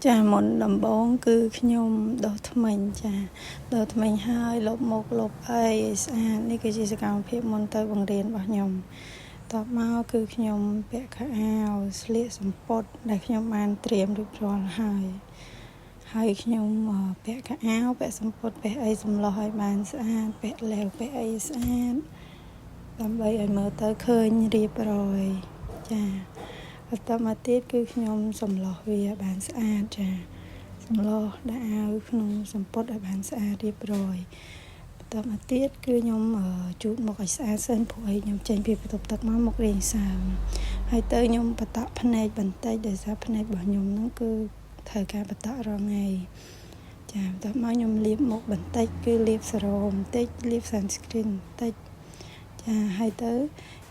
ចាមុនដំបូងគឺខ្ញុំដុសធ្មេញចាដុសធ្មេញហើយលុបមុខលុបអីឲ្យស្អាតនេះគឺជាសកម្មភាពមុនទៅបង្រៀនរបស់ខ្ញុំតបមកគឺខ្ញុំពាក់ខោអាវស្លៀកសំពត់ដែលខ្ញុំបានត្រៀមរួចរាល់ហើយខ្ញុំពាក់ខោអាវពាក់សំពត់ពាក់អីសម្លោះឲ្យបានស្អាតពាក់ឡេវពាក់អីស្អាតដើម្បីឲ្យមើលទៅឃើញរៀបរយចាបន្តមកទៀតគឺខ្ញុំសម្លោះវាបានស្អាតចាសម្លោះដាក់អាវក្នុងសំពត់ឲ្យបានស្អាតរៀបរយបន្តមកទៀតគឺខ្ញុំជូតមុខឲ្យស្អាតសិនព្រោះឲ្យខ្ញុំចេញពីបន្ទប់ទឹកមកមុខរាងសើមហើយទៅខ្ញុំបតក់ភ្នែកបន្តិចដោយសារភ្នែករបស់ខ្ញុំហ្នឹងគឺត្រូវការបតក់រាល់ថ្ងៃចាបន្ទាប់មកខ្ញុំលាបមុខបន្តិចគឺលាបសេរ៉ូមបន្តិចលាប sunscreen បន្តិចចាហើយទៅ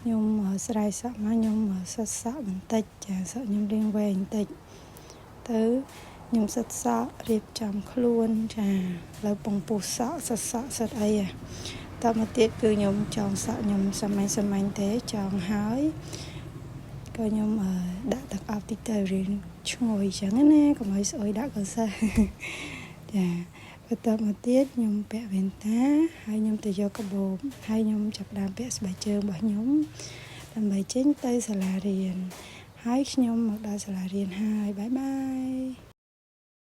ខ្ញុំស្រ័យសក់មកខ្ញុំសិតសក់បន្តិចចាសក់ខ្ញុំរាងវែងបន្តិចទៅខ្ញុំសិតសក់រៀបចំខ្លួនចាលើពងពុះសក់សិតសក់សិតអីតមកទៀតគឺខ្ញុំចងសក់ខ្ញុំសាមញ្ញទេចងហើយក៏ខ្ញុំដាក់ទឹកអប់តិចទៅរៀងឈ្ងុយចឹងណាកុំឲ្យស្អុយដាក់កសិចាបន្តមកទៀតខ្ញុំពាក់វ៉ែនតាហើយខ្ញុំទៅយកកាបូបហើយខ្ញុំចាប់ផ្ដើមពាក់ស្បែកជើងរបស់ខ្ញុំដើម្បីចេញទៅសាលារៀនហើយខ្ញុំមកដល់សាលារៀនហើយបាយបាយ